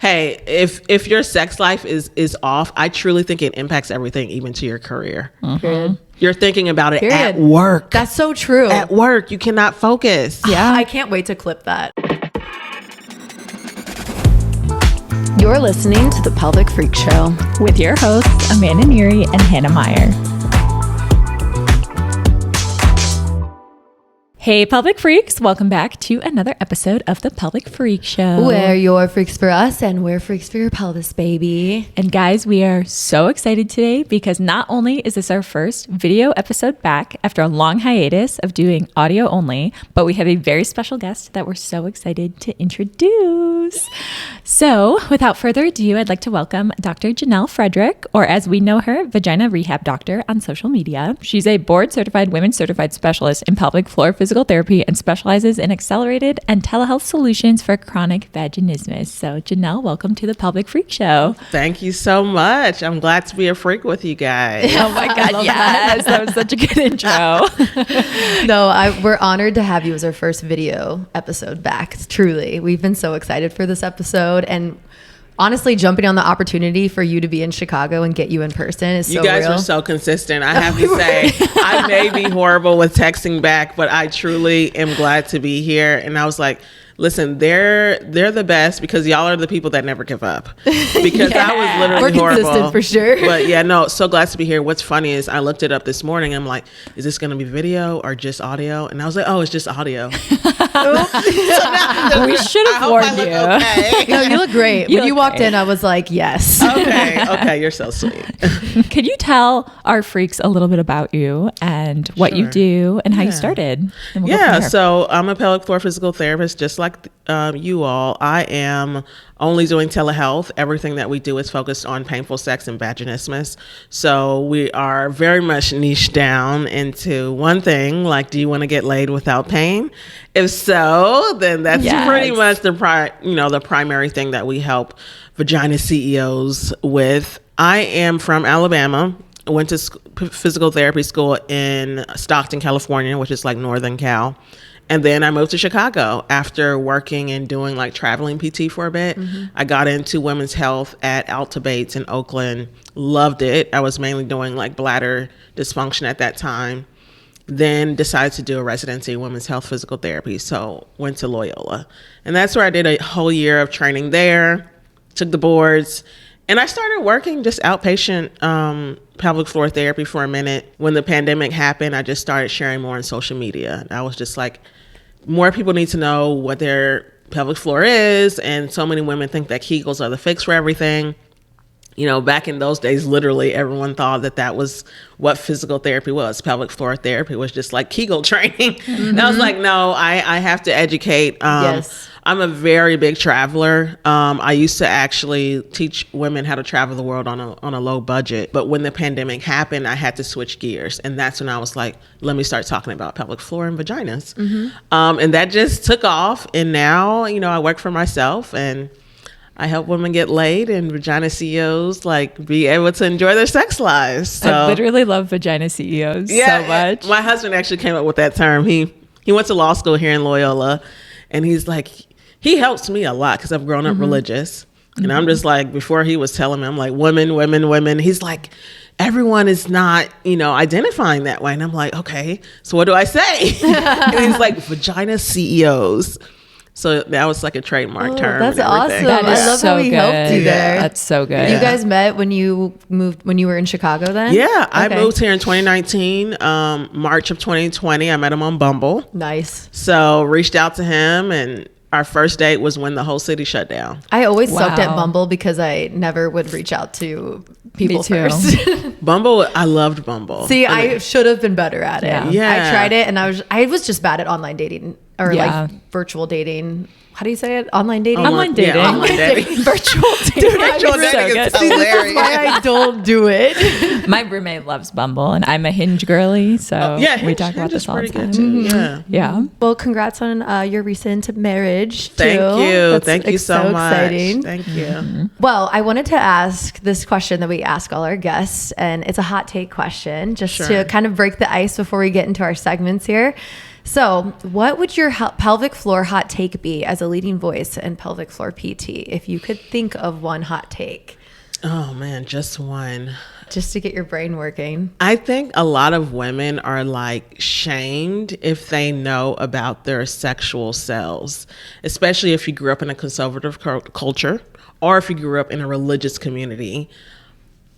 Hey, if your sex life is off, I truly think it impacts everything, even to your career. Period. You're thinking about it Period. at work. That's so true. At work, you cannot focus. Yeah. I can't wait to clip that. You're listening to The Pelvic Freak Show with your hosts, Amanda Neary and Hannah Meyer. Hey, Pelvic Freaks. Welcome back to another episode of The Pelvic Freak Show. Where you're freaks for us and we're freaks for your pelvis, baby. And guys, we are so excited today because not only is this our first video episode back after a long hiatus of doing audio only, but we have a very special guest that we're so excited to introduce. So without further ado, I'd like to welcome Dr. Janelle Frederick, or as we know her, Vagina Rehab Doctor on social media. She's a board-certified, women-certified specialist in pelvic floor physical therapy and specializes in accelerated and telehealth solutions for chronic vaginismus. So Janelle, welcome to the Pelvic Freak Show. Thank you so much. I'm glad to be a freak with you guys. Oh my God, yes. That was such a good intro. No, we're honored to have you as our first video episode back. Truly. We've been so excited for this episode, and honestly, jumping on the opportunity for you to be in Chicago and get you in person is so real. You guys are so consistent. I have to say, I may be horrible with texting back, but I truly am glad to be here. And I was like, listen, they're the best because y'all are the people that never give up. Because I was literally horrible. We're consistent for sure. But yeah, no, so glad to be here. What's funny is I looked it up this morning. I'm like, is this going to be video or just audio? And I was like, oh, it's just audio. We should have warned you. Okay. No, you look great. When you walked in, I was like, yes. Okay, you're so sweet. Could you tell our freaks a little bit about you and what you do and how you started? And we'll go from there. So I'm a pelvic floor physical therapist, just like you all. I am only doing telehealth. Everything that we do is focused on painful sex and vaginismus. So we are very much niched down into one thing, like, do you want to get laid without pain? If so, then that's pretty much the primary thing that we help vagina CEOs with. I am from Alabama. I went to physical therapy school in Stockton, California, which is like Northern Cal. And then I moved to Chicago after working and doing like traveling PT for a bit. Mm-hmm. I got into women's health at Alta Bates in Oakland. Loved it. I was mainly doing like bladder dysfunction at that time. Then decided to do a residency in women's health physical therapy. So went to Loyola. And that's where I did a whole year of training there, took the boards. And I started working just outpatient pelvic floor therapy for a minute. When the pandemic happened, I just started sharing more on social media. I was just like, more people need to know what their pelvic floor is. And so many women think that Kegels are the fix for everything. You know, back in those days, literally everyone thought that was what physical therapy was. Pelvic floor therapy was just like Kegel training. Mm-hmm. And I was like, no, I have to educate. Yes. I'm a very big traveler. I used to actually teach women how to travel the world on a low budget. But when the pandemic happened, I had to switch gears. And that's when I was like, let me start talking about pelvic floor and vaginas. Mm-hmm. And that just took off. And now, I work for myself and I help women get laid and vagina CEOs like be able to enjoy their sex lives. So, I literally love vagina CEOs so much. My husband actually came up with that term. He went to law school here in Loyola, and he's like, he helps me a lot because I've grown up religious. And I'm just like, before he was telling me, I'm like, women, women, women. He's like, everyone is not, identifying that way. And I'm like, okay, so what do I say? And he's like, vagina CEOs. So that was like a trademark term. That's awesome. That I love how he helped you there. That's so good. You guys met when you were in Chicago then? Yeah, okay. I moved here in 2019, March of 2020. I met him on Bumble. Nice. So reached out to him, and our first date was when the whole city shut down. I always sucked at Bumble because I never would reach out to people first. Bumble, I loved Bumble. See, I should have been better at it. Yeah. I tried it, and I was just bad at online dating. Or like virtual dating. How do you say it? Online dating? Online dating. Yeah, online dating. Virtual dating. Virtual dating is See, this is why I don't do it. My roommate loves Bumble, and I'm a Hinge girly, so we talk about this all the time. Mm-hmm. Yeah. Well, congrats on your recent marriage, too. Thank you. Thank you so much. Exciting. Thank you. Mm-hmm. Well, I wanted to ask this question that we ask all our guests, and it's a hot take question, just to kind of break the ice before we get into our segments here. So, what would your pelvic floor hot take be as a leading voice in pelvic floor PT? If you could think of one hot take. Oh man, just one. Just to get your brain working. I think a lot of women are like shamed if they know about their sexual selves, especially if you grew up in a conservative culture or if you grew up in a religious community,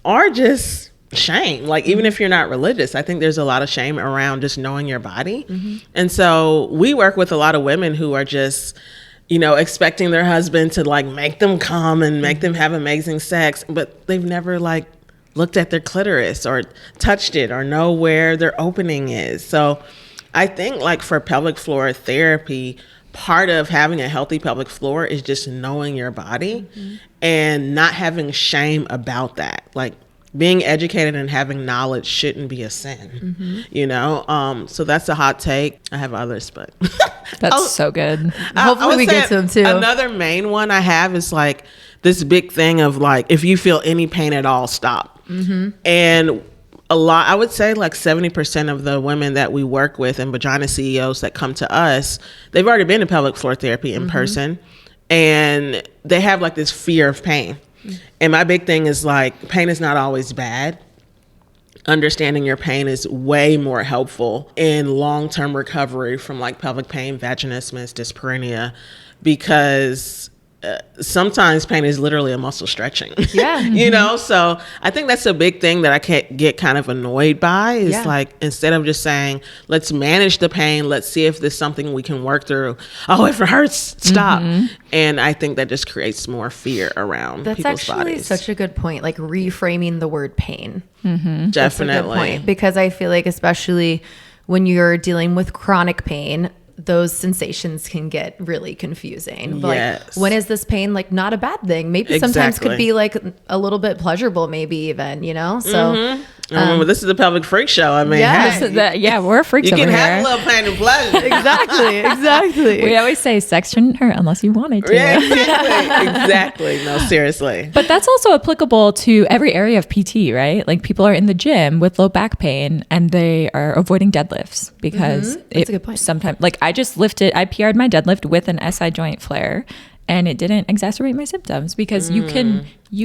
or just shame. Like even if you're not religious, I think there's a lot of shame around just knowing your body. And so we work with a lot of women who are just, you know, expecting their husband to like make them come and make them have amazing sex, but they've never like looked at their clitoris or touched it or know where their opening is. So I think like for pelvic floor therapy, part of having a healthy pelvic floor is just knowing your body and not having shame about that. Like being educated and having knowledge shouldn't be a sin, you know? So that's a hot take. I have others, but That's so good. Hopefully we get to them too. Another main one I have is like this big thing of like, if you feel any pain at all, stop. And a lot, I would say like 70% of the women that we work with and vagina CEOs that come to us, they've already been to pelvic floor therapy in person, and they have like this fear of pain. And my big thing is like, pain is not always bad. Understanding your pain is way more helpful in long-term recovery from like pelvic pain, vaginismus, dyspareunia, because sometimes pain is literally a muscle stretching. Yeah. You know, so I think that's a big thing that I can't get kind of annoyed by is like, instead of just saying, let's manage the pain, let's see if there's something we can work through. Oh, if it hurts, stop. And I think that just creates more fear around people's bodies. Such a good point, like reframing the word pain. Definitely. That's a good point, because I feel like especially when you're dealing with chronic pain, those sensations can get really confusing. Like, when is this pain like not a bad thing? Maybe sometimes could be like a little bit pleasurable, maybe even, you know? So remember, this is the Pelvic Freak Show. I mean, we're freaks you over can here. have a little pain and pleasure. exactly. We always say sex shouldn't hurt unless you want it to. Yeah, exactly. No, seriously. But that's also applicable to every area of PT, right? Like people are in the gym with low back pain and they are avoiding deadlifts because That's a good point. Sometimes, like I PR'd my deadlift with an SI joint flare and it didn't exacerbate my symptoms because you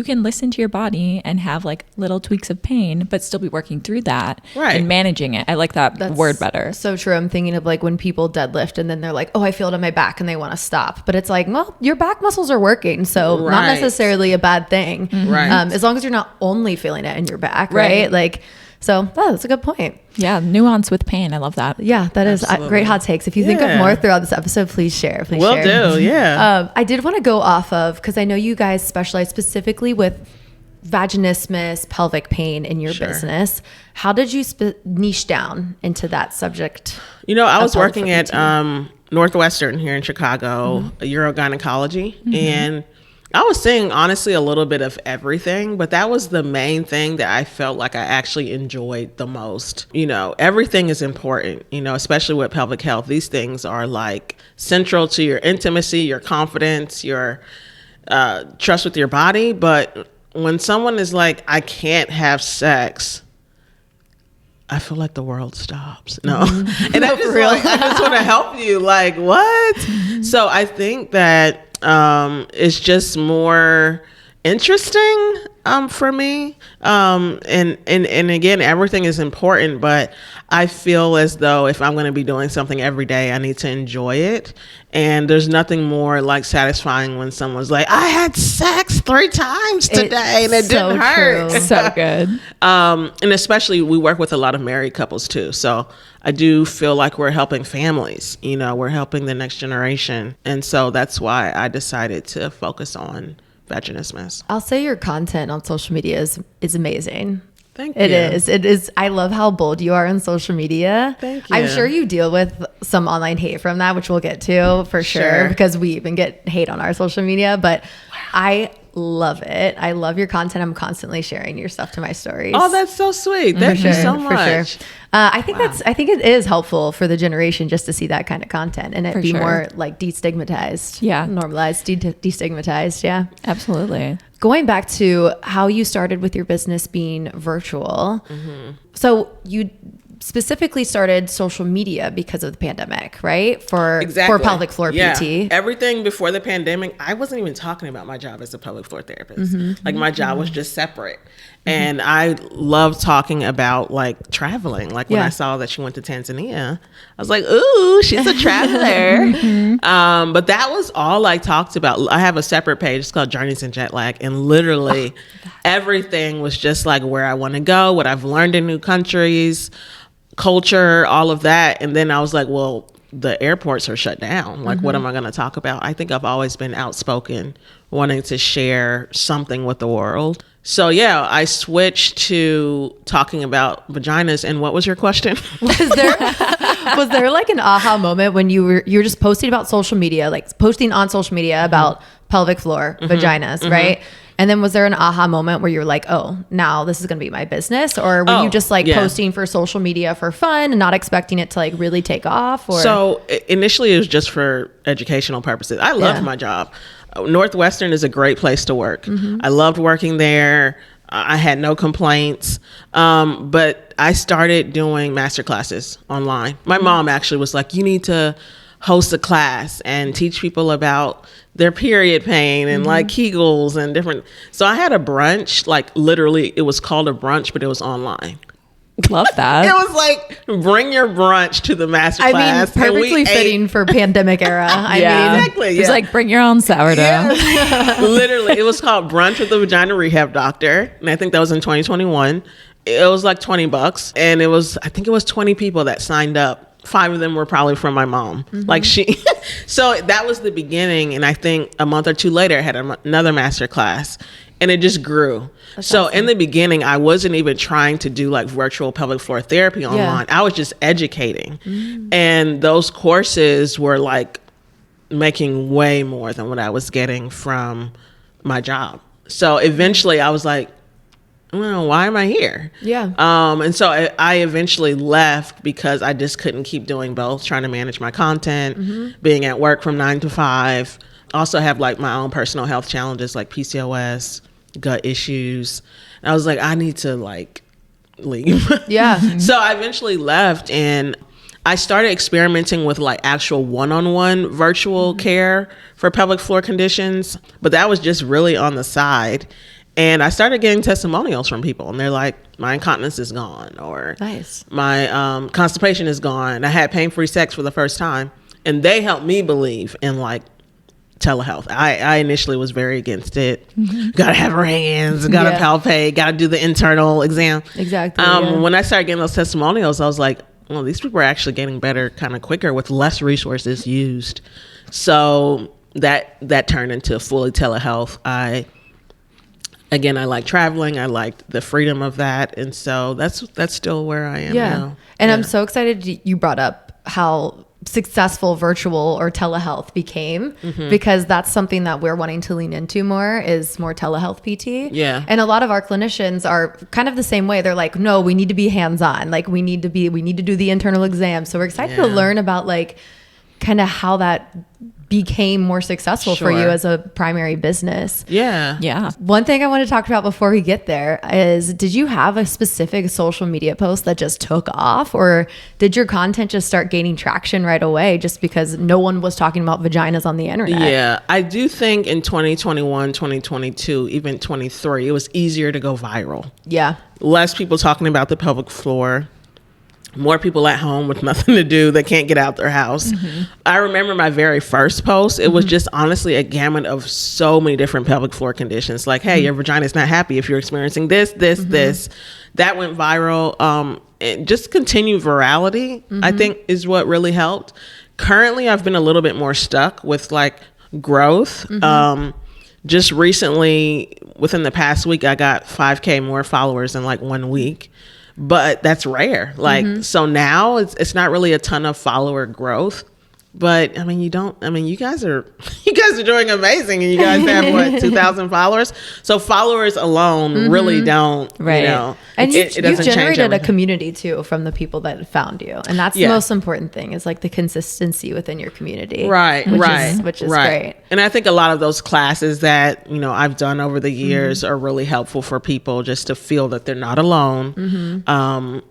can listen to your body and have like little tweaks of pain, but still be working through that and managing it. I like that word better. So true. I'm thinking of like when people deadlift and then they're like, oh, I feel it in my back and they want to stop. But it's like, well, your back muscles are working. So not necessarily a bad thing. Right. As long as you're not only feeling it in your back. Right. Like, so that's a good point. Yeah. Nuance with pain. I love that. Yeah, that is great hot takes. If you think of more throughout this episode, please share. Will do. Yeah. I did want to go off of, because I know you guys specialize specifically with vaginismus, pelvic pain in your business. How did you niche down into that subject? You know, I was working at Northwestern here in Chicago, urogynecology, and I was seeing honestly a little bit of everything, but that was the main thing that I felt like I actually enjoyed the most. You know, everything is important, you know, especially with pelvic health. These things are like central to your intimacy, your confidence, your trust with your body. But when someone is like, I can't have sex, I feel like the world stops. No. And I just want to help you. Like, what? So I think that it's just more interesting for me. And again, everything is important, but I feel as though if I'm going to be doing something every day, I need to enjoy it. And there's nothing more like satisfying when someone's like, I had sex 3 times today and it didn't hurt. So good. And especially we work with a lot of married couples too. So I do feel like we're helping families, you know, we're helping the next generation. And so that's why I decided to focus on vaginismus. I'll say your content on social media is amazing. Thank you. It is. I love how bold you are on social media. Thank you. I'm sure you deal with some online hate from that, which we'll get to for sure, because we even get hate on our social media, but I love it. I love your content. I'm constantly sharing your stuff to my stories. Oh, that's so sweet. Thank you so much. For sure. I think it is helpful for the generation just to see that kind of content and it be more like destigmatized. Yeah. Normalized, destigmatized. Yeah. Absolutely. Going back to how you started with your business being virtual. So you specifically started social media because of the pandemic, right? For Exactly. pelvic floor PT. Everything before the pandemic, I wasn't even talking about my job as a pelvic floor therapist. Like my job was just separate. And I love talking about like traveling. Like when I saw that she went to Tanzania, I was like, ooh, she's a traveler. But that was all I talked about. I have a separate page. It's called Journeys in Jet Lag. And literally everything was just like where I want to go, what I've learned in new countries, culture, all of that. And then I was like, well, the airports are shut down. Like, what am I going to talk about? I think I've always been outspoken, wanting to share something with the world. So yeah, I switched to talking about vaginas. And what was your question? Was there like an aha moment when you were just posting about social media, like posting on social media about pelvic floor vaginas, right? And then was there an aha moment where you're like, oh, now this is going to be my business? Or were you just like posting for social media for fun and not expecting it to like really take off? Or? So initially it was just for educational purposes. I loved my job. Northwestern is a great place to work. I loved working there. I had no complaints. But I started doing master classes online. My mom actually was like, you need to host a class and teach people about their period pain and like Kegels and different. So I had a brunch, like literally it was called a brunch, but it was online. Love that. It was like, bring your brunch to the master class. Perfectly fitting for pandemic era. I mean, exactly. It's like, bring your own sourdough. Yeah. Literally, it was called Brunch with the Vagina Rehab Doctor. And I think that was in 2021. It was like $20. And I think it was 20 people that signed up. 5 of them were probably from my mom. So that was the beginning. And I think a month or two later, I had another master class. And it just grew. That's awesome. In the beginning, I wasn't even trying to do like virtual pelvic floor therapy online. I was just educating. And those courses were like making way more than what I was getting from my job. So eventually I was like, well, why am I here? Yeah. And so I eventually left because I just couldn't keep doing both, trying to manage my content, being at work from 9 to 5. Also have like my own personal health challenges like PCOS, gut issues. And I was like, I need to like leave. Yeah. So I eventually left and I started experimenting with like actual one-on-one virtual care for pelvic floor conditions, but that was just really on the side. And I started getting testimonials from people and they're like, my incontinence is gone, or my constipation is gone. I had pain-free sex for the first time. And they helped me believe in like telehealth. I initially was very against it. Gotta have her hands, gotta palpate, gotta do the internal exam. Exactly. When I started getting those testimonials, I was like, well, these people are actually getting better kind of quicker with less resources used. So that turned into fully telehealth. I like traveling. I liked the freedom of that. And so that's still where I am now. And I'm so excited you brought up how successful virtual or telehealth became, because that's something that we're wanting to lean into more, is more telehealth PT. Yeah. And a lot of our clinicians are kind of the same way. They're like, no, we need to be hands-on. Like we need to do the internal exam. So we're excited to learn about like kind of how that became more successful for you as a primary business. Yeah. One thing I want to talk about before we get there is, did you have a specific social media post that just took off, or did your content just start gaining traction right away just because no one was talking about vaginas on the internet? Yeah, I do think in 2021, 2022, even 23, it was easier to go viral. Yeah. Less people talking about the pelvic floor. More people at home with nothing to do. They can't get out their house. I remember my very first post. It was just honestly a gamut of so many different pelvic floor conditions. Like, hey, your vagina is not happy if you're experiencing this. That went viral. And just continued virality, I think, is what really helped. Currently, I've been a little bit more stuck with like growth. Just recently, within the past week, I got 5K more followers in like 1 week. But that's rare. Like, so now it's not really a ton of follower growth, But I mean, you guys are doing amazing, and you guys have what, 2,000 followers. So followers alone really don't, Right. you know, And it you've doesn't change generated a everything. community too from the people that found you, and that's the most important thing, is like the consistency within your community, Right, which is great. And I think a lot of those classes that, you know, I've done over the years are really helpful for people just to feel that they're not alone.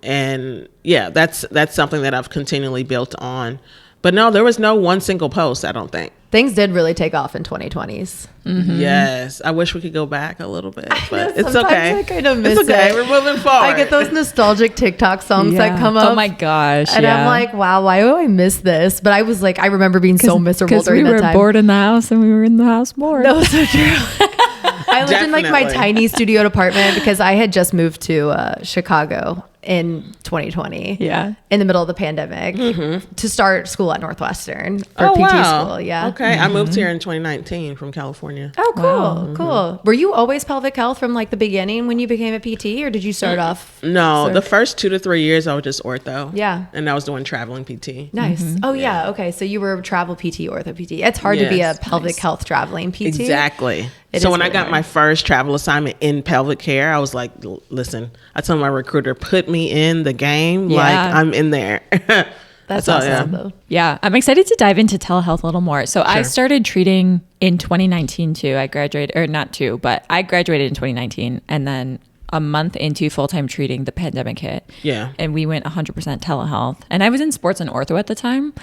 And yeah, that's something that I've continually built on. But no, there was no one single post, I don't think. Things did really take off in 2020s. Yes, I wish we could go back a little bit, but it's Sometimes okay. I kind of miss it's okay. it. We're moving forward. I get those nostalgic TikTok songs that come up. Oh my gosh. And I'm like, wow, why do I miss this? But I was like, I remember being so miserable during we that were time. bored in the house, and we were in the house bored. That was so true. I lived in like my Definitely. tiny studio apartment because I had just moved to Chicago in 2020. Yeah. In the middle of the pandemic to start school at Northwestern for Oh, PT wow. school. Yeah. Okay, I moved here in 2019 from California. Oh, cool. Wow. Cool. Were you always pelvic health from like the beginning when you became a PT, or did you start off? No, Sort the of- first 2 to 3 years I was just ortho. Yeah. And I was doing traveling PT. Nice. Oh, yeah. Okay. So you were travel PT, ortho PT. It's hard to be a Yes. pelvic health traveling PT. Exactly. It So is when I really got hard. my first travel assignment in pelvic care, I was like, listen, I told my recruiter, put me in the game. Yeah. Like, I'm in there. That's all, awesome, though. Yeah, I'm excited to dive into telehealth a little more. So I started treating in 2019 too. I graduated, or not two, but I graduated in 2019, and then a month into full-time treating, the pandemic hit. Yeah. And we went 100% telehealth. And I was in sports and ortho at the time,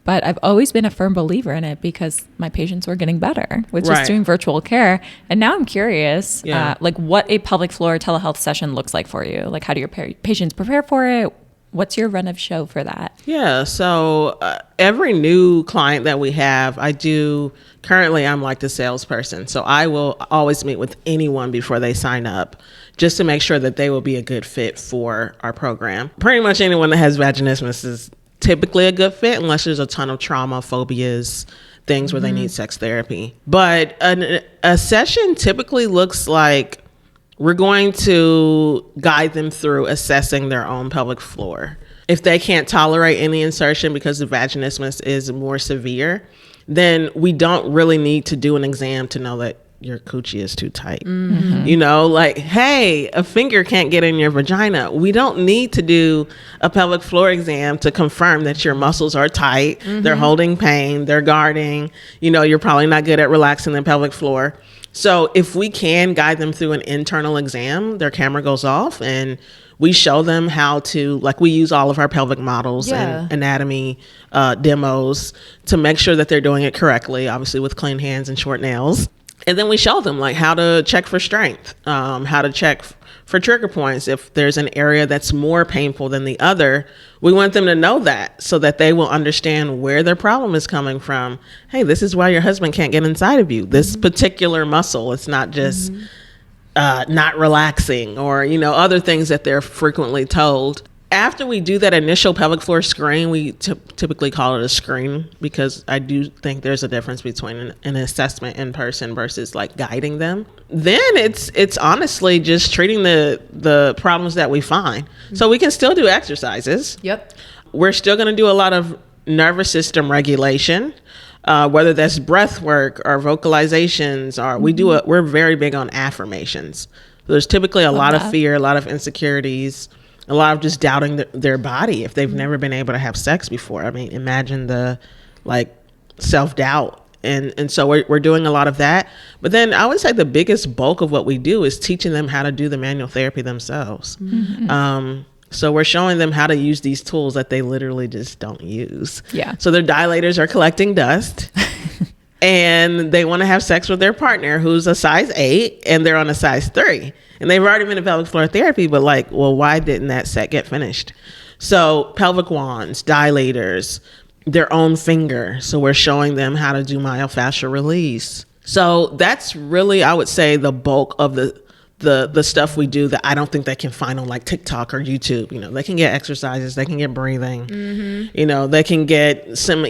but I've always been a firm believer in it because my patients were getting better with just Right. doing virtual care. And now I'm curious, Yeah. like what a pelvic floor telehealth session looks like for you. Like, how do your patients prepare for it? What's your run of show for that? Yeah. So every new client that we have, currently I'm like the salesperson. So I will always meet with anyone before they sign up just to make sure that they will be a good fit for our program. Pretty much anyone that has vaginismus is typically a good fit unless there's a ton of trauma, phobias, things where they need sex therapy. But a session typically looks like we're going to guide them through assessing their own pelvic floor. If they can't tolerate any insertion because the vaginismus is more severe, then we don't really need to do an exam to know that your coochie is too tight. You know, like, hey, a finger can't get in your vagina. We don't need to do a pelvic floor exam to confirm that your muscles are tight, they're holding pain, they're guarding, you know, you're probably not good at relaxing the pelvic floor. So if we can guide them through an internal exam, their camera goes off and we show them how to, like, we use all of our pelvic models and anatomy demos to make sure that they're doing it correctly, obviously with clean hands and short nails. And then we show them like how to check for strength, how to check for trigger points. If there's an area that's more painful than the other, we want them to know that so that they will understand where their problem is coming from. Hey, this is why your husband can't get inside of you. This particular muscle, it's not just not relaxing or, you know, other things that they're frequently told. After we do that initial pelvic floor screen, we typically call it a screen because I do think there's a difference between an assessment in person versus like guiding them. Then it's honestly just treating the problems that we find. So we can still do exercises. Yep. We're still going to do a lot of nervous system regulation, whether that's breath work or vocalizations, or we're very big on affirmations. So there's typically a lot of fear, a lot of insecurities, a lot of just doubting their body if they've never been able to have sex before. I mean, imagine the like self-doubt. And so we're doing a lot of that. But then I would say the biggest bulk of what we do is teaching them how to do the manual therapy themselves. So we're showing them how to use these tools that they literally just don't use. Yeah. So their dilators are collecting dust. And they want to have sex with their partner who's a size 8 and they're on a size 3. And they've already been in pelvic floor therapy, but like, well, why didn't that set get finished? So pelvic wands, dilators, their own finger. So we're showing them how to do myofascial release. So that's really, I would say, the bulk of the the stuff we do that I don't think they can find on like TikTok or YouTube. You know, they can get exercises, they can get breathing, you know, they can get some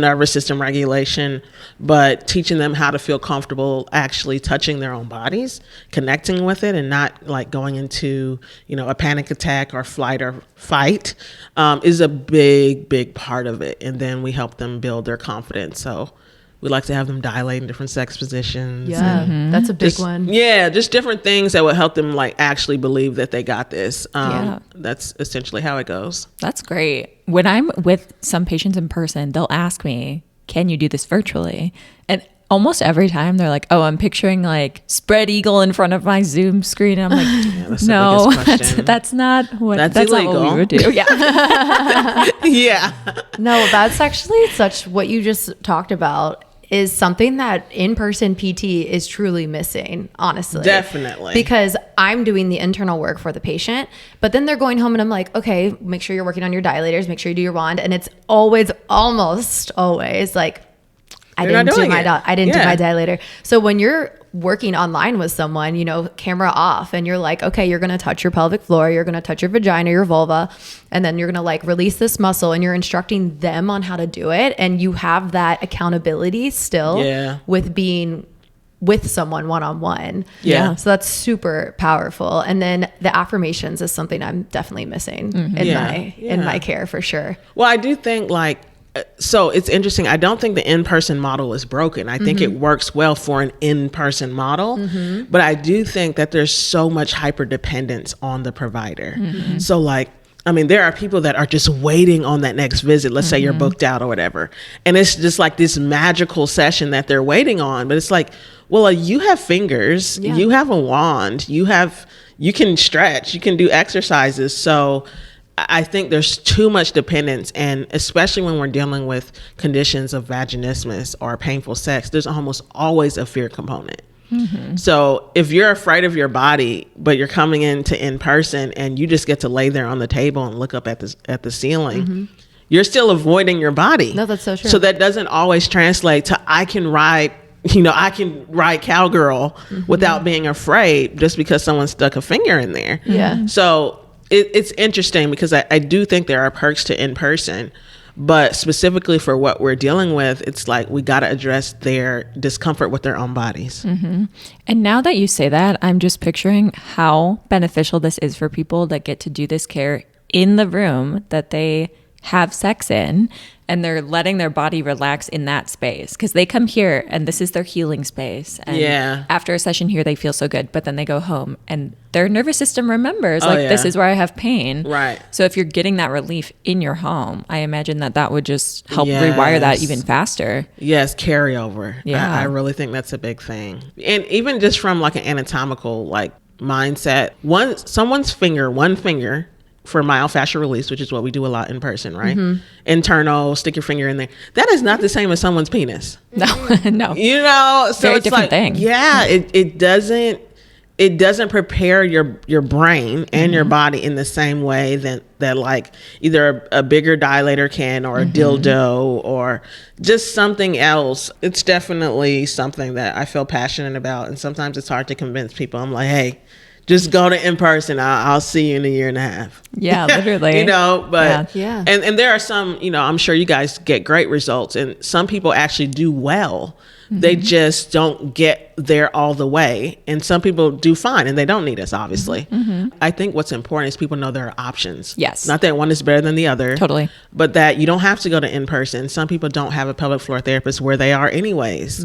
nervous system regulation, but teaching them how to feel comfortable actually touching their own bodies, connecting with it, and not like going into, you know, a panic attack or flight or fight is a big part of it. And then we help them build their confidence. So we like to have them dilate in different sex positions. Yeah, that's a big one. Yeah, just different things that would help them like actually believe that they got this. That's essentially how it goes. That's great. When I'm with some patients in person, they'll ask me, can you do this virtually? And almost every time they're like, oh, I'm picturing like spread eagle in front of my Zoom screen. And I'm like, no, that's not what illegal. Not what we would do. Yeah. Yeah. No, that's actually what you just talked about is something that in-person PT is truly missing, honestly. Definitely. Because I'm doing the internal work for the patient, but then they're going home and I'm like, okay, make sure you're working on your dilators, make sure you do your wand. And it's almost always like, I didn't do my dilator. So when you're working online with someone, you know, camera off, and you're like, okay, you're going to touch your pelvic floor, you're going to touch your vagina, your vulva, and then you're going to like release this muscle, and you're instructing them on how to do it. And you have that accountability still with being with someone one-on-one. Yeah. So that's super powerful. And then the affirmations is something I'm definitely missing in my care for sure. Well, I do think like, so it's interesting. I don't think the in-person model is broken. I think it works well for an in-person model, but I do think that there's so much hyper dependence on the provider. So like, I mean, there are people that are just waiting on that next visit. Let's say you're booked out or whatever. And it's just like this magical session that they're waiting on. But it's like, well, you have fingers, you have a wand, you can stretch, you can do exercises. So I think there's too much dependence, and especially when we're dealing with conditions of vaginismus or painful sex, there's almost always a fear component. So if you're afraid of your body, but you're coming into in person and you just get to lay there on the table and look up at the ceiling, you're still avoiding your body. No, that's so true. So that doesn't always translate to I can ride cowgirl without being afraid just because someone stuck a finger in there. Yeah. So it's interesting because I do think there are perks to in-person, but specifically for what we're dealing with, it's like we got to address their discomfort with their own bodies. And now that you say that, I'm just picturing how beneficial this is for people that get to do this care in the room that they have sex in, and they're letting their body relax in that space, because they come here and this is their healing space, and after a session here they feel so good, but then they go home and their nervous system remembers this is where I have pain, right? So if you're getting that relief in your home, I imagine that would just help rewire that even faster. Carryover. I really think that's a big thing. And even just from like an anatomical like mindset, one finger for myofascial release, which is what we do a lot in person, right? Internal, stick your finger in there. That is not the same as someone's penis. No. You know, so very it's different like, thing. Yeah, it doesn't prepare your brain and your body in the same way that like either a bigger dilator can, or a dildo, or just something else. It's definitely something that I feel passionate about, and sometimes it's hard to convince people. I'm like, hey, just go to in person. I'll see you in a year and a half. Yeah, literally. You know, but yeah. And there are some, you know, I'm sure you guys get great results, and some people actually do well. They just don't get there all the way. And some people do fine and they don't need us, obviously. I think what's important is people know there are options. Yes. Not that one is better than the other. Totally. But that you don't have to go to in-person. Some people don't have a pelvic floor therapist where they are anyways.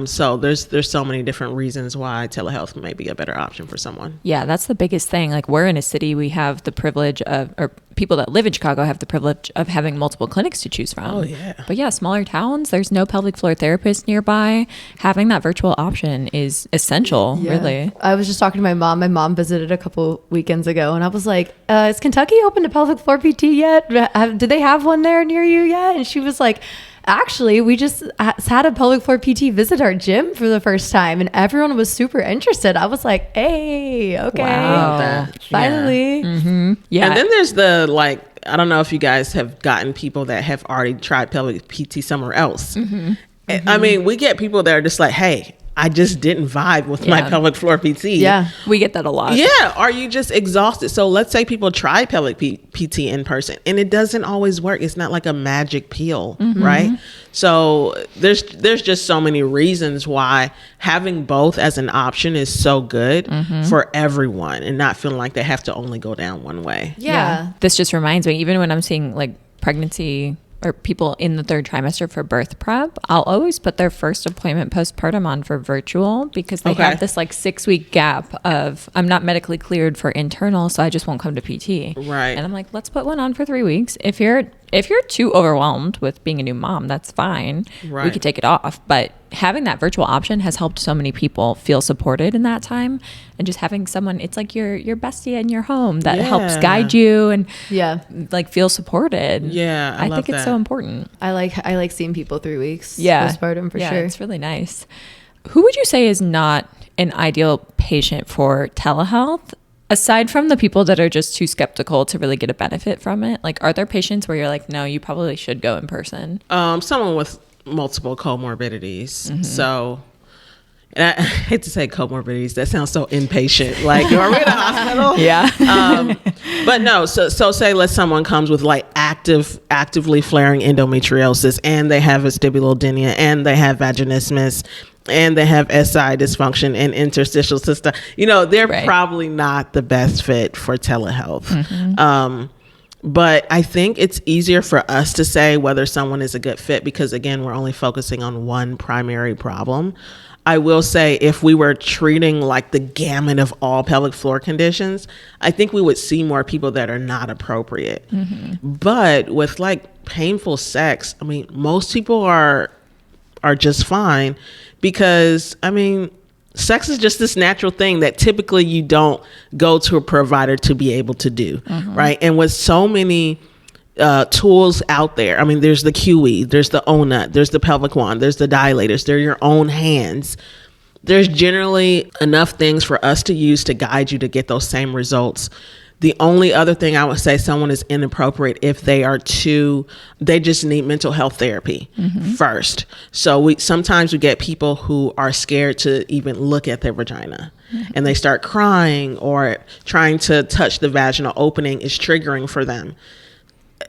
So there's so many different reasons why telehealth may be a better option for someone. Yeah, that's the biggest thing. Like, we're in a city, we have the privilege of, or people that live in Chicago have the privilege of having multiple clinics to choose from. Oh, yeah. But yeah, smaller towns, there's no pelvic floor therapist nearby. Having that virtual option is essential, really. I was just talking to my mom. My mom visited a couple weekends ago, and I was like, is Kentucky open to pelvic floor PT yet? Do they have one there near you yet? And she was like, actually, we just had a pelvic floor PT visit our gym for the first time, and everyone was super interested. I was like, hey, okay. Wow. Finally. Yeah. And then there's the, like, I don't know if you guys have gotten people that have already tried pelvic PT somewhere else. I mean, we get people that are just like, hey, I just didn't vibe with my pelvic floor PT. Yeah. We get that a lot. Yeah. Are you just exhausted? So let's say people try pelvic PT in person and it doesn't always work. It's not like a magic pill, right? So there's just so many reasons why having both as an option is so good for everyone and not feeling like they have to only go down one way. Yeah. This just reminds me, even when I'm seeing like pregnancy or people in the 3rd trimester for birth prep, I'll always put their first appointment postpartum on for virtual because they have this like 6-week gap of I'm not medically cleared for internal, so I just won't come to PT. Right. And I'm like, let's put one on for 3 weeks. If you're too overwhelmed with being a new mom, that's fine. Right. We could take it off. But having that virtual option has helped so many people feel supported in that time. And just having someone, it's like your bestie in your home that helps guide you and like feel supported. Yeah, I love think it's that. so important. I like seeing people 3 weeks postpartum for yeah, sure. it's really nice. Who would you say is not an ideal patient for telehealth? Aside from the people that are just too skeptical to really get a benefit from it, like, are there patients where you're like, no, you probably should go in person? Someone with multiple comorbidities. So, and I hate to say comorbidities. That sounds so inpatient. Like, are we in a hospital? Yeah. But no. So say someone comes with like actively flaring endometriosis, and they have vestibulodynia, and they have vaginismus, and they have SI dysfunction and interstitial cyst. They're probably not the best fit for telehealth. But I think it's easier for us to say whether someone is a good fit because, again, we're only focusing on one primary problem. I will say if we were treating like the gamut of all pelvic floor conditions, I think we would see more people that are not appropriate. But with like painful sex, I mean, most people are just fine because, I mean, sex is just this natural thing that typically you don't go to a provider to be able to do, right? And with so many tools out there, I mean, there's the QE, there's the O-nut, there's the pelvic wand, there's the dilators, they're your own hands. There's generally enough things for us to use to guide you to get those same results. The only other thing I would say someone is inappropriate if they just need mental health therapy first. So sometimes we get people who are scared to even look at their vagina and they start crying or trying to touch the vaginal opening is triggering for them.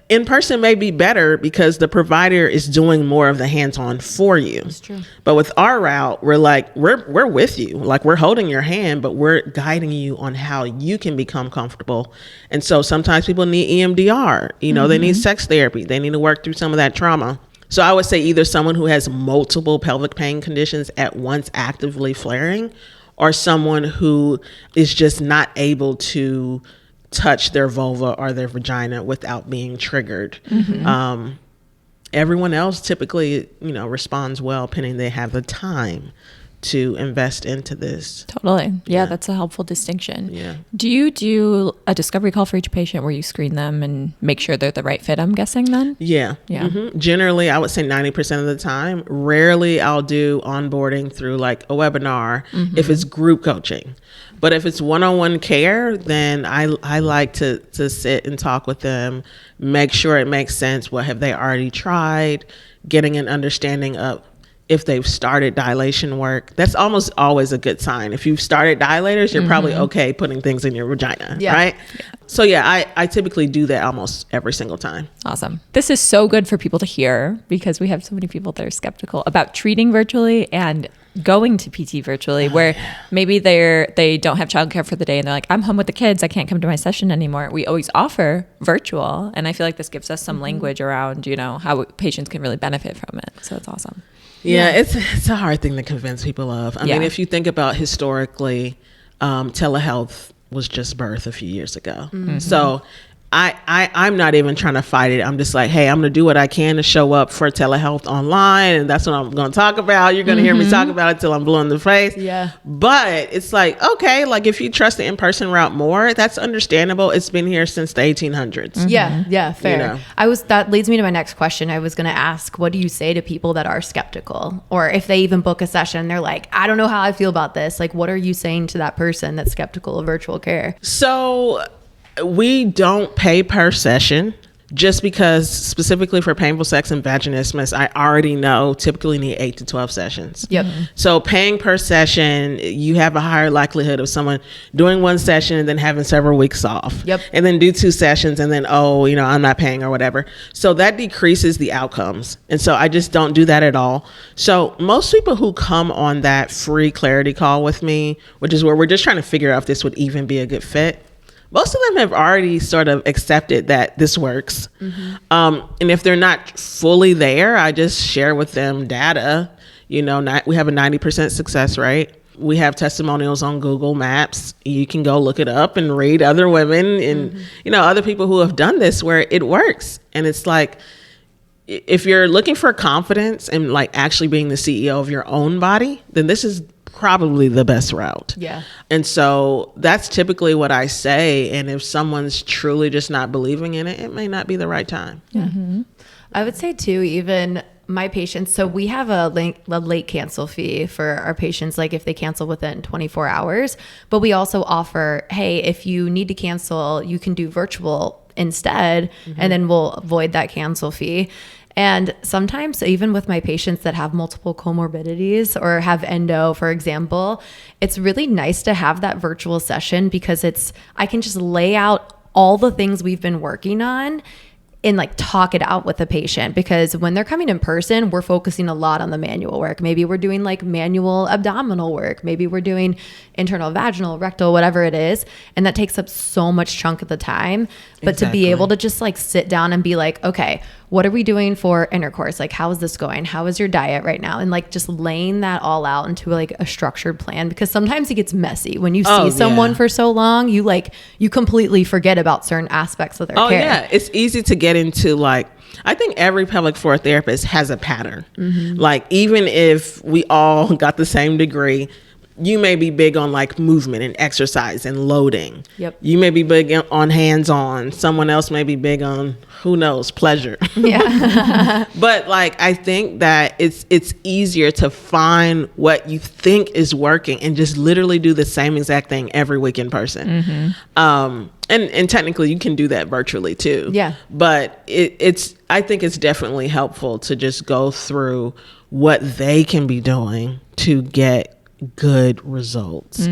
In person may be better because the provider is doing more of the hands-on for you. That's true. But with our route, we're like, we're with you. Like, we're holding your hand, but we're guiding you on how you can become comfortable. And so sometimes people need EMDR. They need sex therapy. They need to work through some of that trauma. So I would say either someone who has multiple pelvic pain conditions at once actively flaring, or someone who is just not able to touch their vulva or their vagina without being triggered. Everyone else typically, responds well, pending they have the time to invest into this. Totally. Yeah, that's a helpful distinction. Yeah. Do you do a discovery call for each patient where you screen them and make sure they're the right fit, I'm guessing then? Yeah. Generally, I would say 90% of the time. Rarely I'll do onboarding through like a webinar if it's group coaching. But if it's one-on-one care, then I like to sit and talk with them, make sure it makes sense. What have they already tried? Getting an understanding of if they've started dilation work. That's almost always a good sign. If you've started dilators, you're probably okay putting things in your vagina, right? Yeah. So yeah, I typically do that almost every single time. Awesome. This is so good for people to hear because we have so many people that are skeptical about treating virtually and going to PT virtually, where maybe they don't have childcare for the day and they're like, I'm home with the kids, I can't come to my session anymore. We always offer virtual, and I feel like this gives us some language around, how patients can really benefit from it. So it's awesome. Yeah, it's a hard thing to convince people of. I mean, if you think about historically, telehealth was just birth a few years ago. So I'm not even trying to fight it. I'm just like, hey, I'm going to do what I can to show up for telehealth online. And that's what I'm going to talk about. You're going to hear me talk about it till I'm blue in the face. Yeah. But it's like, okay, like if you trust the in-person route more, that's understandable. It's been here since the 1800s. Yeah, fair. That leads me to my next question. I was going to ask, what do you say to people that are skeptical? Or if they even book a session, they're like, I don't know how I feel about this. Like, what are you saying to that person that's skeptical of virtual care? So we don't pay per session. just because specifically for painful sex and vaginismus, I already know typically need 8 to 12 sessions. Yep. So paying per session, you have a higher likelihood of someone doing one session and then having several weeks off. Yep. And then do 2 sessions and then, I'm not paying or whatever. So that decreases the outcomes. And so I just don't do that at all. So most people who come on that free clarity call with me, which is where we're just trying to figure out if this would even be a good fit, most of them have already sort of accepted that this works. And if they're not fully there, I just share with them data. We have a 90% success rate. We have testimonials on Google Maps. You can go look it up and read other women and, other people who have done this where it works. And it's like, if you're looking for confidence and like actually being the CEO of your own body, then this is probably the best route. Yeah. And so that's typically what I say. And if someone's truly just not believing in it, it may not be the right time. Yeah. I would say too, even my patients, so we have a late cancel fee for our patients, like if they cancel within 24 hours, but we also offer, hey, if you need to cancel, you can do virtual instead, and then we'll avoid that cancel fee. And sometimes even with my patients that have multiple comorbidities or have endo, for example, it's really nice to have that virtual session because I can just lay out all the things we've been working on and like talk it out with the patient, because when they're coming in person, we're focusing a lot on the manual work. Maybe we're doing like manual abdominal work. Maybe we're doing internal vaginal, rectal, whatever it is. And that takes up so much chunk of the time. But to be able to just like sit down and be like, okay, what are we doing for intercourse? Like, how is this going? How is your diet right now? And like just laying that all out into like a structured plan, because sometimes it gets messy when you see someone for so long, you completely forget about certain aspects of their care. Yeah. It's easy to get into like, I think every pelvic floor therapist has a pattern. Like, even if we all got the same degree, you may be big on like movement and exercise and loading. Yep. You may be big on hands-on. Someone else may be big on, who knows, pleasure. Yeah. But like, I think that it's easier to find what you think is working and just literally do the same exact thing every week in person. And technically you can do that virtually too. Yeah. But I think it's definitely helpful to just go through what they can be doing to get good results.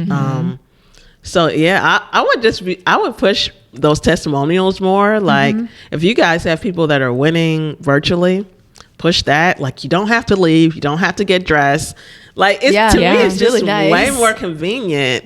So yeah, I would push those testimonials more. Like, if you guys have people that are winning virtually, push that. Like, you don't have to leave, you don't have to get dressed. Like, to me, it's just really nice. Way more convenient,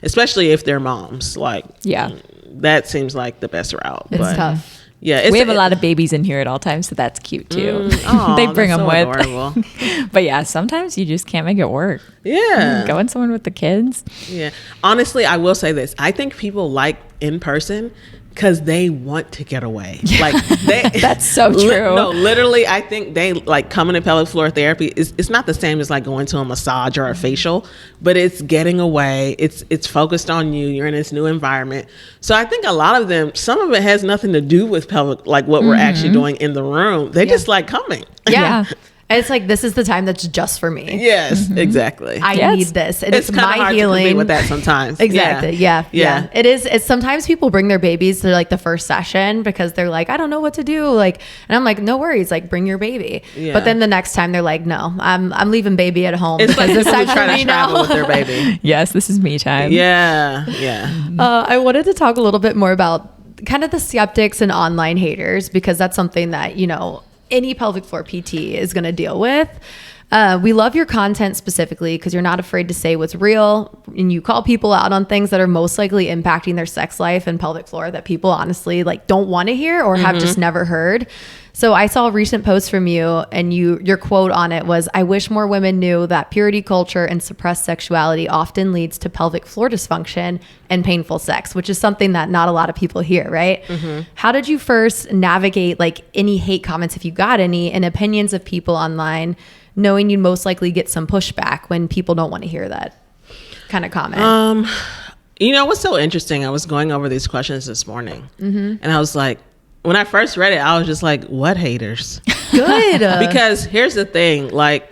especially if they're moms. Like, that seems like the best route. It's tough. Yeah, we have a lot of babies in here at all times, so that's cute too. They bring them with. But yeah, sometimes you just can't make it work. Yeah, going somewhere with the kids. Yeah, honestly, I will say this: I think people like in person because they want to get away. Like, that's so true. No, literally, I think they like coming to pelvic floor therapy. It's not the same as like going to a massage or a facial, but it's getting away. It's focused on you. You're in this new environment. So I think a lot of them, some of it has nothing to do with pelvic, like what we're actually doing in the room. They just like coming. Yeah. It's like, this is the time that's just for me. Yes, exactly. I need this. And it's my hard healing. To compete with that sometimes. Exactly. Yeah. It is. It's sometimes people bring their babies to like the first session because they're like, I don't know what to do. Like, and I'm like, no worries. Like, bring your baby. Yeah. But then the next time they're like, no, I'm leaving baby at home. It's because like this time try to travel with their baby. Yes, this is me time. Yeah. I wanted to talk a little bit more about kind of the skeptics and online haters, because that's something that, any pelvic floor PT is going to deal with. We love your content specifically because you're not afraid to say what's real, and you call people out on things that are most likely impacting their sex life and pelvic floor that people honestly like don't want to hear or have just never heard. So I saw a recent post from you, and your quote on it was, "I wish more women knew that purity culture and suppressed sexuality often leads to pelvic floor dysfunction and painful sex," which is something that not a lot of people hear, right? How did you first navigate like any hate comments, if you got any, and opinions of people online, knowing you'd most likely get some pushback when people don't want to hear that kind of comment? What's so interesting? I was going over these questions this morning, and I was like, when I first read it, I was just like, what haters? Good. Because here's the thing, like,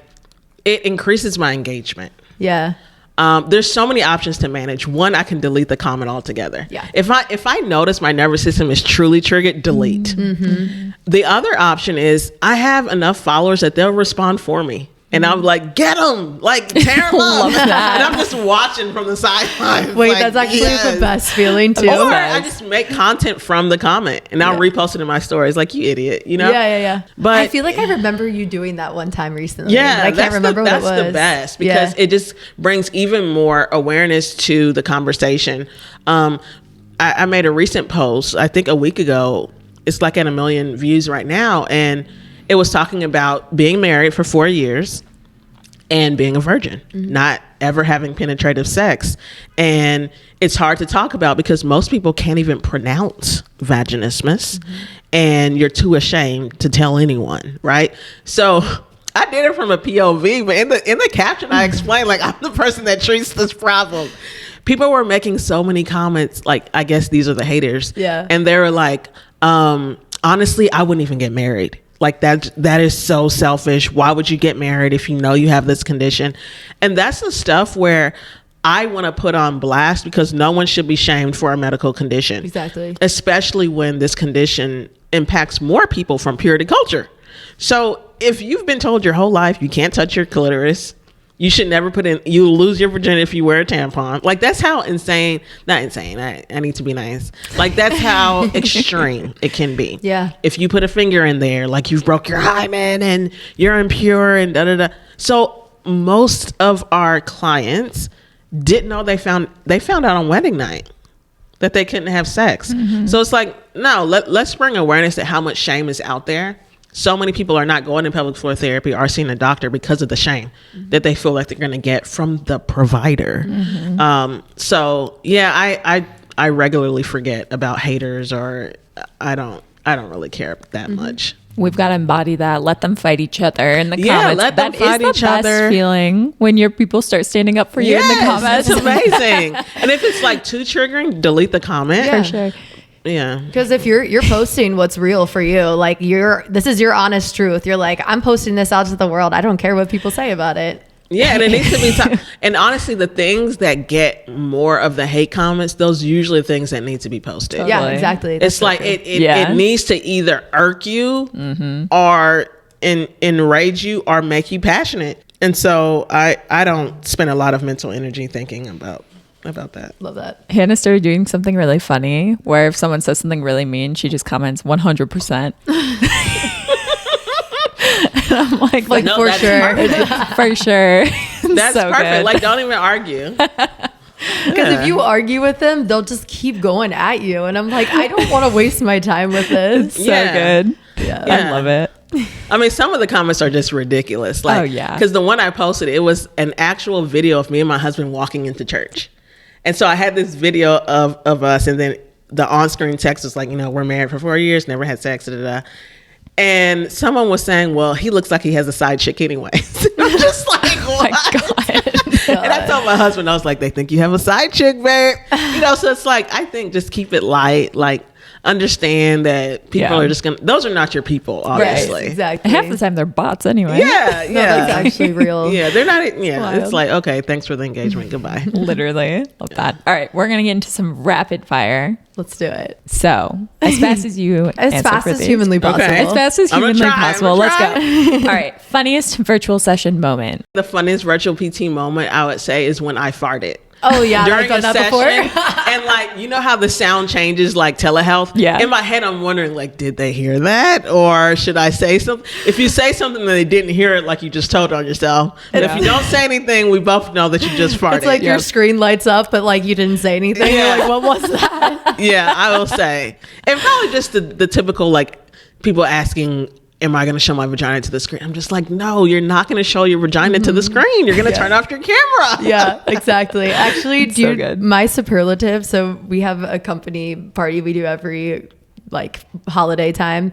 it increases my engagement. Yeah. there's so many options to manage. One, I can delete the comment altogether. Yeah. If I notice my nervous system is truly triggered, delete. Mm-hmm. The other option is I have enough followers that they'll respond for me. And I'm like, get them, like tear them up. And I'm just watching from the sidelines. Wait, like, that's actually yes. the best feeling too. Or I just make content from the comment and I'll repost it in my stories. Like, you idiot, you know? Yeah. But I feel like I remember you doing that one time recently. yeah, but I can't remember what it was. That's the best because it just brings even more awareness to the conversation. I made a recent post, I think a week ago. It's like at 1 million views right now. And it was talking about being married for 4 years and being a virgin, not ever having penetrative sex. And it's hard to talk about because most people can't even pronounce vaginismus and you're too ashamed to tell anyone, right? So I did it from a POV, but in the caption, I explained, like, I'm the person that treats this problem. People were making so many comments, like, I guess these are the haters. Yeah. And they were like, honestly, I wouldn't even get married. Like that is so selfish. Why would you get married if you know you have this condition? And that's the stuff where I want to put on blast because no one should be shamed for a medical condition. Exactly. Especially Especially when this condition impacts more people from purity culture. So if you've been told your whole life you can't touch your clitoris, you should never you'll lose your virginity if you wear a tampon. Like, that's how not insane. I need to be nice. Like, that's how extreme it can be. Yeah. If you put a finger in there, like you've broke your hymen and you're impure and da-da-da. So most of our clients didn't know they found out on wedding night that they couldn't have sex. So it's like, no, let's bring awareness to how much shame is out there. So many people are not going to pelvic floor therapy or seeing a doctor because of the shame that they feel like they're going to get from the provider. So yeah, I regularly forget about haters, or I don't really care that much. We've got to embody that. Let them fight each other in the comments. Let them fight each other. That is the best feeling when your people start standing up for you in the comments. It's amazing. And if it's like too triggering, delete the comment. Yeah. For sure. Yeah. Because if you're posting what's real for you, like this is your honest truth. You're like, I'm posting this out to the world. I don't care what people say about it. Yeah, and it needs to be and honestly, the things that get more of the hate comments, those usually things that need to be posted. Yeah, exactly. That's It's so like true. it needs to either irk you or enrage you or make you passionate. And so I don't spend a lot of mental energy thinking about that. Love that. Hannah started doing something really funny where if someone says something really mean, she just comments 100%. And I'm like No, for that's sure. perfect. for sure. That's So perfect. good. Like, don't even argue. Because if you argue with them, they'll just keep going at you. And I'm like, I don't want to waste my time with this. So Yeah. good. Yeah. I love it. I mean, some of the comments are just ridiculous. Like, Oh, yeah. Because the one I posted, it was an actual video of me and my husband walking into church. And so I had this video of us, and then the on-screen text was like, we're married for 4 years, never had sex, da-da-da. And someone was saying, well, he looks like he has a side chick anyway. I'm just like, what? My God. And I told my husband, I was like, they think you have a side chick, babe. So it's like, I think just keep it light. Like, understand that people are just those are not your people, obviously. Right, exactly. Half the time they're bots anyway. Yeah, No, that's actually real. Yeah, they're not. Yeah, Wild. it's like, okay, thanks for the engagement. Goodbye. Literally. Love that. All right. We're going to get into some rapid fire. Let's do it. So, as fast as you As answer fast for as these. humanly possible. Okay. As fast as I'm gonna humanly try, possible. I'm Let's gonna go. All right. Funniest virtual session moment. The funniest virtual PT moment I would say is when I farted. Oh, yeah. I've During done a that session, before. and like, you know how the sound changes, like telehealth? Yeah. In my head, I'm wondering, like, did they hear that? Or should I say something? If you say something and they didn't hear it, like you just told on yourself. But if you don't say anything, we both know that you just farted. It's like your screen lights up, but like you didn't say anything. Yeah. You're like, what was that? Yeah, I will say. And probably just the typical, like, people asking, am I going to show my vagina to the screen? I'm just like, no, you're not going to show your vagina to the screen. You're going to turn off your camera. Yeah, exactly. Actually, So dude, good. my superlative. So we have a company party we do every like holiday time.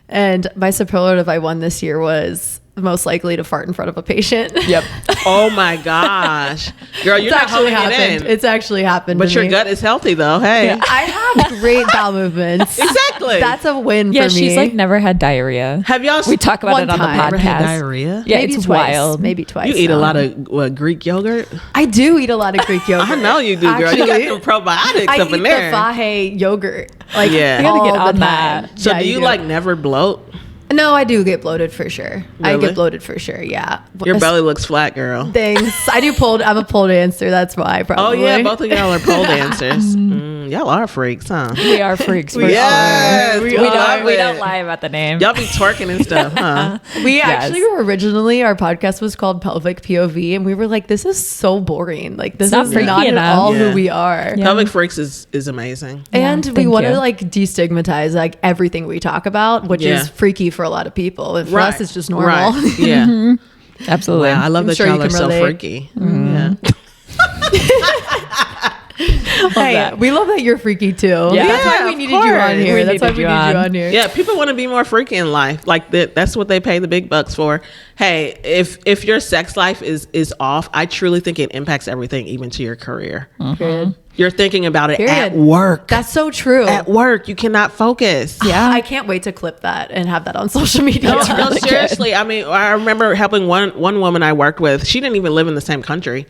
And my superlative I won this year was most likely to fart in front of a patient. Yep. Oh my gosh, girl, you're It's not actually holding it happened. in. It's actually happened. But to your me. gut is healthy though. Hey, I have great bowel movements. exactly. That's a win Yeah, for me. she's like never had diarrhea. Have y'all? We talk about One it on time. the Ever had podcast. diarrhea? Yeah, maybe it's twice. wild. Maybe twice. You eat a now. lot of Greek yogurt. I do eat a lot of Greek yogurt. I know you do, girl. You got Actually, some probiotics I up eat in there. the Fahe yogurt. Like Yeah. I gotta get all on the that. time. So Yeah, do you do. like never bloat? No, I do get bloated for sure. I Really? get bloated for sure. Yeah. Your belly looks flat, girl. Thanks. I do pole. I'm a pole dancer. That's why. Oh Probably. yeah, both of y'all are pole dancers. Y'all are freaks, huh? We are freaks. For Yes, sure. we We love don't. We it. don't lie about the name. Y'all be twerking and stuff, huh? We Yes. actually were originally, our podcast was called Pelvic POV, and we were like, this is so boring. Like, this not is freaky not at enough. all Yeah. who we are. Yeah. Pelvic Freaks is amazing. And Yeah, we thank want to you. like destigmatize like everything we talk about, which Yeah. is freaky for a lot of people. And for us, it's just normal. Right. Yeah. Absolutely. Wow, I love I'm that sure y'all you are can so relate. freaky. Yeah. Hey, that. we love that you're freaky too. Yeah. That's why Yeah, we of needed you on course. here. We That's why needed we you needed you on. on here. Yeah, people want to be more freaky in life. Like that's what they pay the big bucks for. Hey, if your sex life is off, I truly think it impacts everything, even to your career. Period. You're thinking about it at Period. work. That's so true. At work, you cannot focus. Yeah. I can't wait to clip that and have that on social media. No, It's no, really good. seriously. I mean, I remember helping one woman I worked with. She didn't even live in the same country.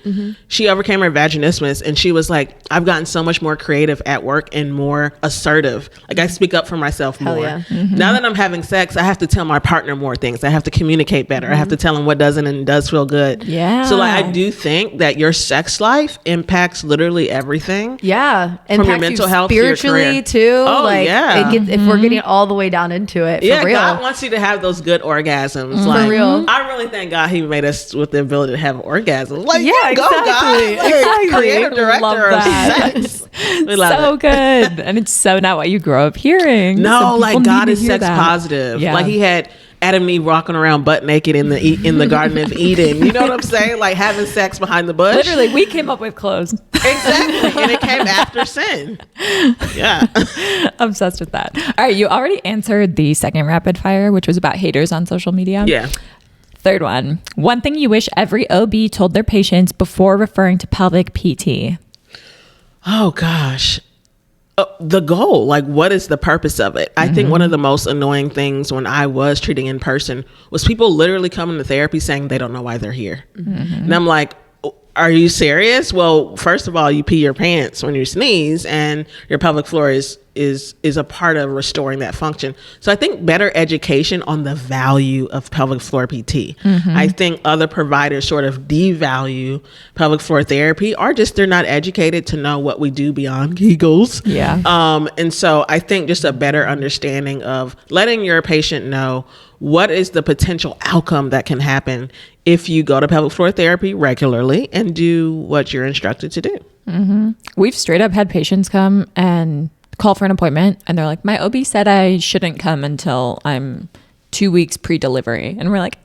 She overcame her vaginismus, and she was like, "I've gotten so much more creative at work and more assertive. Like I speak up for myself Hell more. yeah. Now that I'm having sex, I have to tell my partner more things. I have to communicate better. I have to tell him what doesn't and does feel good. Yeah. So like, I do think that your sex life impacts literally everything. Yeah. From your Impacts mental you health to your spiritually career. too. Oh, like yeah. if we're getting all the way down into it, for Yeah, real. God wants you to have those good orgasms. Like, real. I really thank God He made us with the ability to have orgasms. Like, Yeah, go, exactly. God. Like, Exactly. creative Love director of that. sex. We love So it. good. And it's so not what you grow up hearing. No, So like people God need to is hear sex that. positive. Yeah. Like He had Adam and Eve walking around butt naked in the Garden of Eden. You know what I'm saying? Like having sex behind the bush. Literally, we came up with clothes. Exactly. And it came after sin. Yeah. Obsessed with that. All right, you already answered the second rapid fire, which was about haters on social media. Yeah. Third one thing you wish every OB told their patients before referring to pelvic PT. Oh gosh. The goal, like what is the purpose of it? I think one of the most annoying things when I was treating in person was people literally coming to therapy saying they don't know why they're here. And I'm like, are you serious? Well, first of all, you pee your pants when you sneeze, and your pelvic floor is a part of restoring that function. So I think better education on the value of pelvic floor PT. I think other providers sort of devalue pelvic floor therapy, or just they're not educated to know what we do beyond Kegels. Yeah. And so I think just a better understanding of letting your patient know what is the potential outcome that can happen if you go to pelvic floor therapy regularly and do what you're instructed to do. We've straight up had patients come and call for an appointment, and they're like, my OB said I shouldn't come until I'm 2 weeks pre-delivery. And we're like,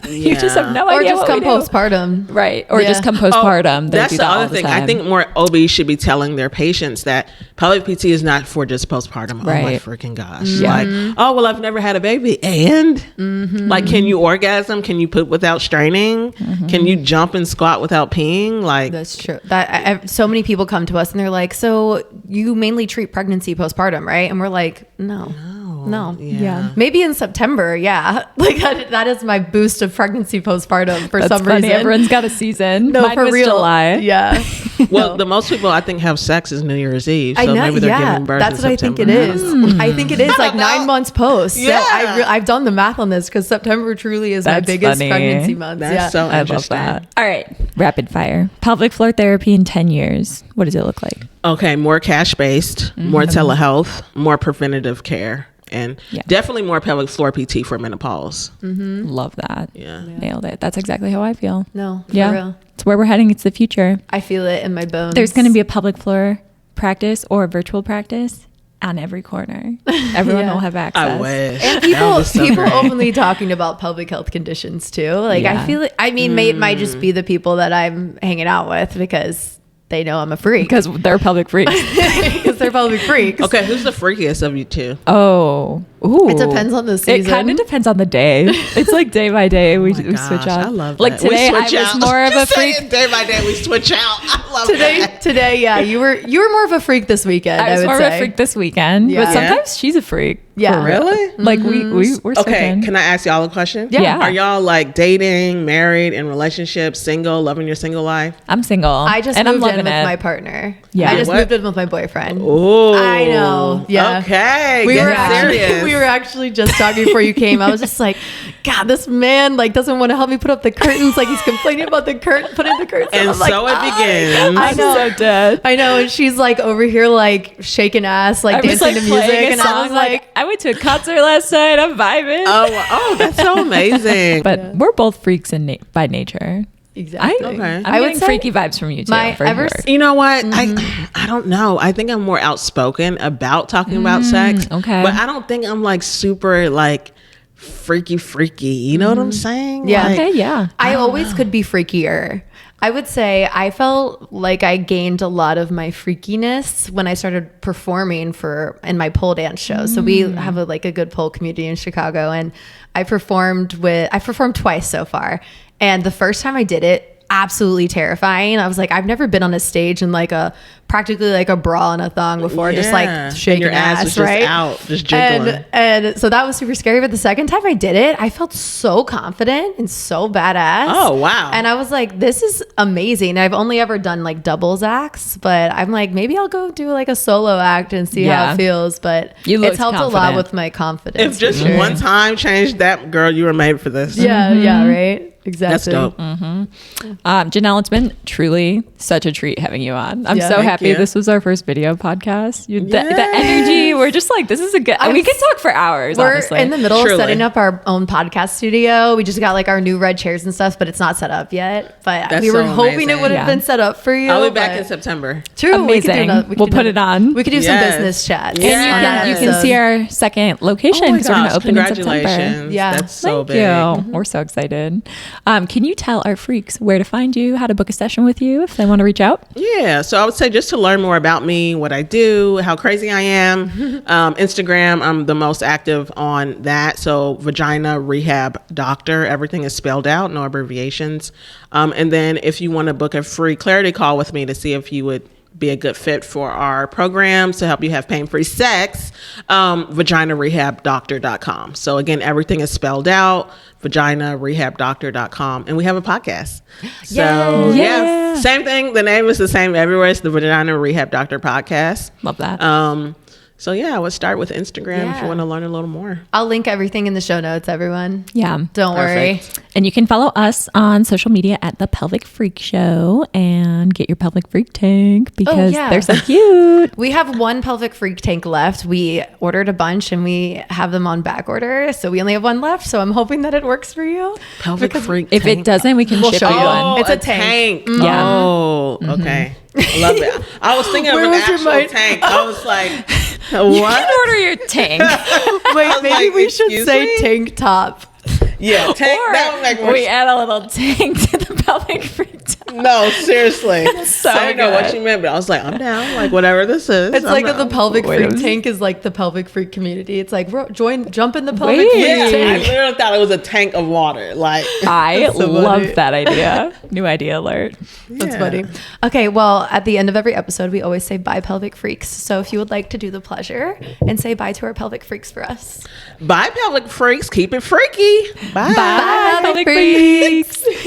you just have no Or idea just what come we do. postpartum. Right. Or Yeah. just come postpartum. They That's do the that all other thing. I time. think more OBs should be telling their patients that pelvic PT is not for just postpartum. Oh my Right. freaking gosh. Like, oh, well, I've never had a baby. And like, can you orgasm? Can you poop without straining? Can you jump and squat without peeing? Like, That's true. So many people come to us and they're like, so you mainly treat pregnancy postpartum, right? And we're like, no. Yeah. Maybe in September, yeah. Like that is my boost of pregnancy postpartum for That's some funny. reason. Everyone's got a season. No, Mine for was real. July. Yeah. well, the most people I think have sex is New Year's Eve. So I know. maybe they're Yeah, giving birth that's in what I think September. it is. I think it is like 9 months post. Yeah. So I've done the math on this because September truly is my That's biggest funny. pregnancy month. That's yeah. so I love interesting. that. All right. Rapid fire. Pelvic floor therapy in 10 years. What does it look like? Okay, more cash-based, more telehealth, more preventative care, and definitely more pelvic floor PT for menopause. Love that. Yeah. Nailed it. That's exactly how I feel. No, for Yeah. real. It's where we're heading. It's the future. I feel it in my bones. There's going to be a public floor practice or a virtual practice on every corner. Everyone Yeah. will have access. I wish. And That would be so people great. openly talking about public health conditions too. Like Yeah. I feel it. I mean, it might just be the people that I'm hanging out with because they know I'm a freak Because they're pelvic freaks. because they're pelvic freaks. Okay, who's the freakiest of you two? Oh. Ooh. It depends on the It season. kind of depends on the day. It's like day by day. We switch Gosh, out. I love like that. today, We I switch was out. more of a Just freak. saying, day by day, we switch out. I love that. Today, yeah, you were more of a freak this weekend. I was would more say. of a freak this weekend, Yeah. but sometimes she's a freak. Yeah. For real. Really? Like we're Okay, switching. can I ask y'all a question? Yeah. Are y'all like dating, married, in relationships, single, loving your single life? I'm single. I just and I'm moved in loving with it. my partner. Yeah. I just What? moved in with my boyfriend. Oh, I know. Yeah. Okay. We get were serious. we were actually just talking before you came. I was just like, God, this man like doesn't want to help me put up the curtains. Like he's complaining about the putting the curtains. And I'm like, so it "Ah." begins. I know. I'm so dead. I know, and she's like over here like shaking ass, like I was dancing like to music, playing a and song. I was like, I went to a concert last night. I'm vibing. Oh, that's so amazing. But we're both freaks by nature. exactly. Okay. I'm I would getting say freaky vibes from you too. my for ever sure. You know what? Mm-hmm. I don't know. I think I'm more outspoken about talking about sex. okay. But I don't think I'm like super like freaky. You know what I'm saying? Mm-hmm. Yeah. Like, Okay, yeah. I always could be freakier. I would say I felt like I gained a lot of my freakiness when I started performing in my pole dance show. So we have a good pole community in Chicago, and I performed twice so far. And the first time I did it, absolutely terrifying. I was like, I've never been on a stage in practically like a bra and a thong before, just Yeah. like And shaking your ass ass, was just right? out, just jiggling. And so that was super scary. But the second time I did it, I felt so confident and so badass. Oh, wow. And I was like, this is amazing. I've only ever done like doubles acts, but I'm like, maybe I'll go do like a solo act and see how Yeah. it feels. But You it's looked helped a lot confident. with my confidence. If just for sure. one time changed that, girl, you were made for this. Yeah, yeah, right. That's Exactly. dope. Janelle, it's been truly such a treat having you on. I'm Yeah. so Thank happy you. this was our first video podcast. The Yes. energy, we're just like, this is a good, we could talk for hours, We're honestly. in the middle Truly. of setting up our own podcast studio. We just got like our new red chairs and stuff, but it's not set up yet. But That's we were so hoping amazing. it would have Yeah. been set up for you. I'll be back but- in September. True. Amazing. We'll put it on. We could do Yes. some business chats. And you And can- you can see our second location Oh my because we're going gosh, to open in September. congratulations. Yeah. That's so Thank big. you. We're so excited. Can you tell our freaks where to find you, how to book a session with you if they want to reach out? Yeah, so I would say just to learn more about me, what I do, how crazy I am. Instagram, I'm the most active on that. So Vagina Rehab Doctor, everything is spelled out, no abbreviations. And then if you want to book a free clarity call with me to see if you would be a good fit for our programs to help you have pain-free sex, vaginarehabdoctor.com. So again, everything is spelled out, vaginarehabdoctor.com. And we have a podcast. So Yay. yeah, same thing. The name is the same everywhere. It's the Vagina Rehab Doctor podcast. Love that. So yeah, I would start with Instagram if Yeah. you want to learn a little more. I'll link everything in the show notes, everyone. Yeah. Don't worry. Perfect. And you can follow us on social media at the Pelvic Freak Show and get your pelvic freak tank because yeah. they're so cute. We have one pelvic freak tank left. We ordered a bunch and we have them on back order. So we only have one left. So I'm hoping that it works for you. Pelvic freak. If it doesn't, we can We'll ship show you you one. Oh, It's a tank. Yeah. Oh, okay. I love it. I was thinking of Where an was your actual mind? tank. I was like, You what? can order your tank. Wait, maybe like, we should excuse say me? tank top. Yeah, tank. that would make more we sense. add a little tank to the pelvic freak tank. No, seriously. so I didn't know what good. you meant, but I was like, I'm down. Like, whatever this is. It's I'm like down. the pelvic Wait, freak I'm- tank is like the pelvic freak community. It's like jump in the pelvic Wait. freak Yeah, I tank. literally thought it was a tank of water. Like, I so love funny. that idea. New idea alert. That's Yeah. funny. Okay, well, at the end of every episode, we always say bye, pelvic freaks. So if you would like to do the pleasure and say bye to our pelvic freaks for us. bye, pelvic freaks. Keep it freaky. Bye. Bye, pelvic pelvic freaks. freaks.